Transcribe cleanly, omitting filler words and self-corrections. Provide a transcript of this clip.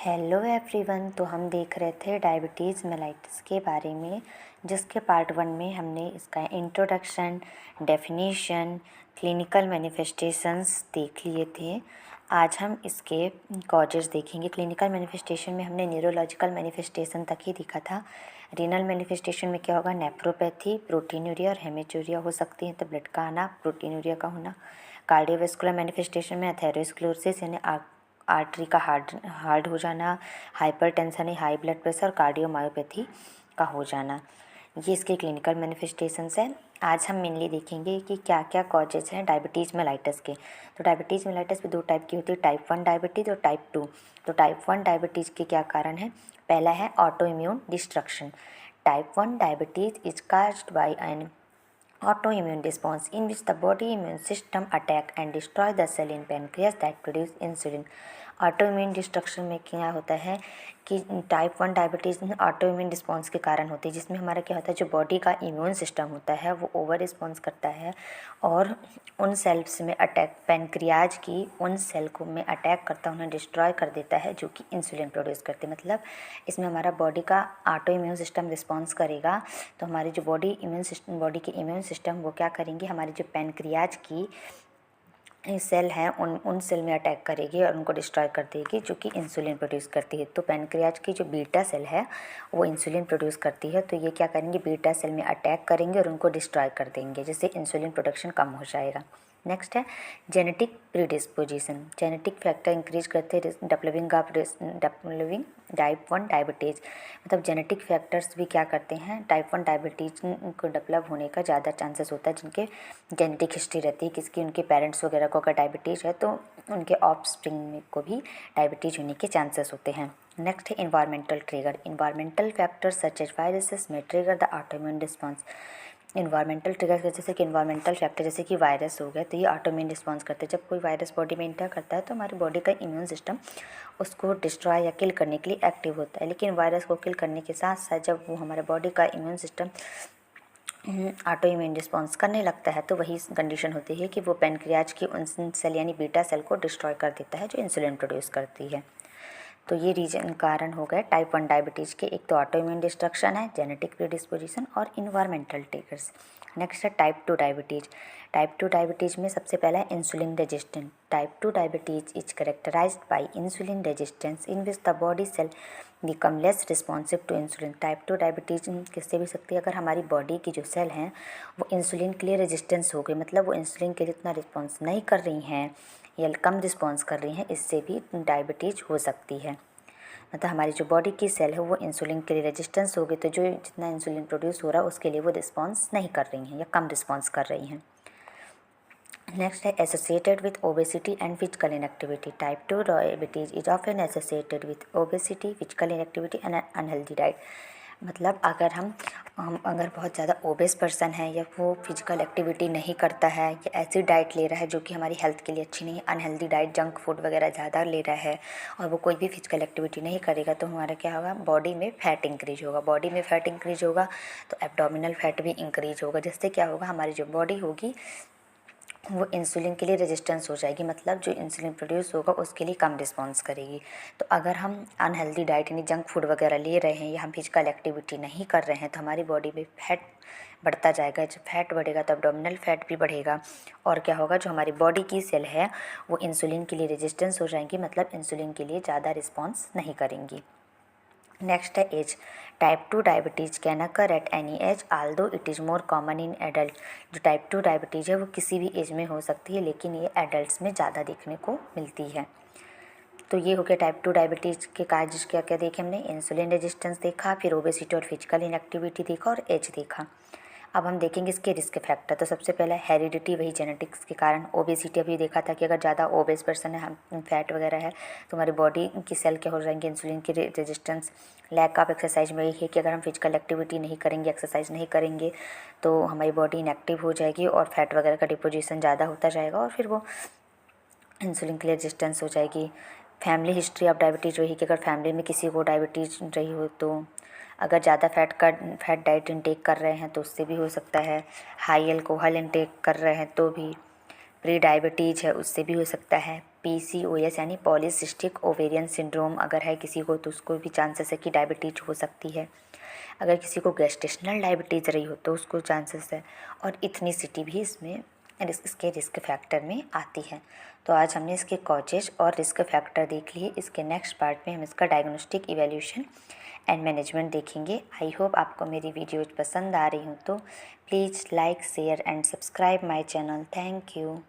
Hello everyone. तो हम देख रहे थे डायबिटीज़ मेलाइटिस के बारे में, जिसके पार्ट 1 में हमने इसका इंट्रोडक्शन, डेफिनेशन, क्लिनिकल मैनिफेस्टेशंस देख लिए थे। आज हम इसके कॉजेज़ देखेंगे। क्लिनिकल मैनिफेस्टेशन में हमने न्यूरोलॉजिकल मैनिफेस्टेशन तक ही देखा था। रीनल मैनिफेस्टेशन में क्या होगा? नेफ्रोपैथी, प्रोटीनूरिया और हेमेचूरिया हो सकती है, तो ब्लड का आना, प्रोटीनूरिया का होना। कार्डियोवैस्कुलर मैनिफेस्टेशन में एथेरोस्क्लेरोसिस यानी आर्टरी का हार्ड हो जाना, हाइपरटेंशन या हाई ब्लड प्रेशर, कार्डियोमायोपैथी का हो जाना, ये इसके क्लिनिकल मैनिफेस्टेशंस है। आज हम मेनली देखेंगे कि क्या क्या कॉजेज हैं डायबिटीज़ मेलाइटिस के। तो डायबिटीज़ मेलाइटिस भी 2 टाइप की होती है, टाइप 1 डायबिटीज़ और टाइप 2। तो टाइप 1 डायबिटीज़ के क्या कारण है? पहला है autoimmune destruction. Type 1 diabetes is caused by an autoimmune response in which the body immune system attack and destroy the cell in pancreas that produce insulin। Autoimmune destruction में क्या होता है कि टाइप 1 डायबिटीज़ में autoimmune response के कारण होती है, जिसमें हमारा क्या होता है, जो बॉडी का इम्यून सिस्टम होता है वो ओवर रिस्पॉन्स करता है और उन सेल्स में अटैक, पैनक्रियाज की उन सेल को में अटैक करता है, उन्हें डिस्ट्रॉय कर देता है, जो कि इंसुलिन प्रोड्यूस करते हैं। मतलब इसमें हमारा बॉडी का ऑटो इम्यून सिस्टम रिस्पॉन्स करेगा, तो हमारी जो बॉडी के इम्यून सिस्टम वो क्या करेंगे, हमारी जो पैनक्रियाज की सेल हैं उन सेल में अटैक करेगी और उनको डिस्ट्रॉय कर देगी, जो कि इंसुलिन प्रोड्यूस करती है। तो पैनक्रियाज की जो बीटा सेल है वो इंसुलिन प्रोड्यूस करती है, तो ये क्या करेंगे, बीटा सेल में अटैक करेंगे और उनको डिस्ट्रॉय कर देंगे, जिससे इंसुलिन प्रोडक्शन कम हो जाएगा। नेक्स्ट है genetic predisposition. Genetic factor increase करते हैं डेवलपिंग टाइप 1 डायबिटीज़। मतलब जेनेटिक फैक्टर्स भी क्या करते हैं, टाइप 1 डायबिटीज़ को डेवलप होने का ज़्यादा चांसेस होता है, जिनके जेनेटिक हिस्ट्री रहती है, किसकी, उनके पेरेंट्स वगैरह को अगर डायबिटीज़ है तो उनके ऑफस्प्रिंग को भी डायबिटीज़ होने के चांसेस होते हैं। नेक्स्ट है environmental trigger. Environmental factors such as viruses may trigger the autoimmune response. Environmental trigger जैसे कि इन्वायरमेंटल फैक्टर जैसे कि वायरस हो गया, तो ये ऑटोइम्यून रिस्पॉन्स करते हैं। जब कोई वायरस बॉडी में इंटर करता है तो हमारी बॉडी का इम्यून सिस्टम उसको डिस्ट्रॉय या किल करने के लिए एक्टिव होता है, लेकिन वायरस को किल करने के साथ साथ जब वो हमारे बॉडी का immune system auto immune response करने लगता है, तो वही कंडीशन होती है कि वो पैनक्रियाज की उन सेल यानी बीटा सेल को डिस्ट्रॉय कर देता है, जो इंसुलिन प्रोड्यूस करती है। तो ये रीजन कारण हो गए टाइप 1 डायबिटीज़ के। एक तो ऑटो इम्यून डिस्ट्रक्शन है, जेनेटिक प्रीडिस्पोजिशन और इन्वायरमेंटल ट्रिगर्स। नेक्स्ट है टाइप 2 डायबिटीज़। टाइप 2 डायबिटीज़ में सबसे पहला है insulin resistant. Type 2 diabetes is characterised by insulin resistance in which the body cell become less responsive to insulin. Type 2 diabetes किससे भी सकती है, अगर हमारी बॉडी की जो सेल हैं वो इंसुलिन के लिए रेजिस्टेंस हो गई, मतलब वो इंसुलिन के लिए इतना रिस्पॉन्स नहीं कर रही हैं या कम रिस्पॉन्स कर रही हैं, इससे भी डायबिटीज़ हो सकती है। मतलब हमारी जो बॉडी की सेल है वो इंसुलिन के लिए रेजिस्टेंस हो गई, तो जो जितना इंसुलिन प्रोड्यूस हो रहा है उसके लिए वो रिस्पॉन्स नहीं कर रही हैं या कम रिस्पॉन्स कर रही हैं। नेक्स्ट है associated with obesity and physical inactivity. Type 2 diabetes is often associated with obesity, physical inactivity and unhealthy diet. मतलब अगर हम अगर बहुत ज़्यादा ओबेस पर्सन है या वो फिजिकल एक्टिविटी नहीं करता है या ऐसी डाइट ले रहा है जो कि हमारी हेल्थ के लिए अच्छी नहीं है, अनहेल्दी डाइट, जंक फूड वगैरह ज़्यादा ले रहा है और वो कोई भी फिजिकल एक्टिविटी नहीं करेगा, तो हमारा क्या होगा, बॉडी में फैट इंक्रीज होगा। बॉडी में फैट इंक्रीज होगा तो एब्डोमिनल फैट भी इंक्रीज होगा, जिससे क्या होगा, हमारी जो बॉडी होगी वो इंसुलिन के लिए रेजिस्टेंस हो जाएगी, मतलब जो इंसुलिन प्रोड्यूस होगा उसके लिए कम रिस्पॉन्स करेगी। तो अगर हम अनहेल्दी डाइट यानी जंक फूड वगैरह ले रहे हैं या हम फिजिकल एक्टिविटी नहीं कर रहे हैं, तो हमारी बॉडी में फैट बढ़ता जाएगा। जब फैट बढ़ेगा तो एब्डोमिनल फैट भी बढ़ेगा और क्या होगा, जो हमारी बॉडी की सेल है वो इंसुलिन के लिए रेजिस्टेंस हो जाएंगी, मतलब इंसुलिन के लिए ज़्यादा रिस्पॉन्स नहीं करेंगी। नेक्स्ट है age. Type 2 diabetes can occur at any age although it is more common in adult. जो टाइप 2 डायबिटीज़ है वो किसी भी एज में हो सकती है, लेकिन ये एडल्ट्स में ज़्यादा देखने को मिलती है। तो ये हो गया टाइप 2 डायबिटीज़ के काज। क्या क्या देखे हमने, इंसुलिन रेजिस्टेंस देखा, फिर ओबेसिटी और फिजिकल इनएक्टिविटी देखा और एज देखा। अब हम देखेंगे इसके रिस्क फैक्टर। तो सबसे पहला हेरिडिटी, वही जेनेटिक्स के कारण। ओबेसिटी अभी देखा था कि अगर ज़्यादा ओबेस पर्सन है, हम फैट वगैरह है, तो हमारी बॉडी की सेल क्या हो जाएंगे, इंसुलिन की रेजिस्टेंस। लैक ऑफ एक्सरसाइज में यही है कि अगर हम फिजिकल एक्टिविटी नहीं करेंगे, एक्सरसाइज नहीं करेंगे, तो हमारी बॉडी इनएक्टिव हो जाएगी और फैट वगैरह का डिपोजिशन ज़्यादा होता जाएगा और फिर वो इंसुलिन के लिए रेजिस्टेंस हो जाएगी। फैमिली हिस्ट्री ऑफ डायबिटीज़, वही कि अगर फैमिली में किसी को डायबिटीज़ रही हो, तो अगर ज़्यादा फैट डाइट इंटेक कर रहे हैं तो उससे भी हो सकता है। हाई अल्कोहल इंटेक कर रहे हैं तो भी, प्री डायबिटीज़ है उससे भी हो सकता है। PCOS यानी पॉलीसिस्टिक ओवेरियन सिंड्रोम अगर है किसी को तो उसको भी चांसेस है कि डायबिटीज हो सकती है। अगर किसी को गेस्टेशनल डायबिटीज़ रही हो तो उसको चांसेस है। और इथनिसिटी भी इसमें इसके रिस्क फैक्टर में आती है। तो आज हमने इसके कॉजेज और रिस्क फैक्टर देख लिए। इसके नेक्स्ट पार्ट में हम इसका डायग्नोस्टिक इवैल्यूएशन एंड मैनेजमेंट देखेंगे। आई होप आपको मेरी वीडियोज पसंद आ रही हूँ तो please like share and subscribe my channel. Thank you.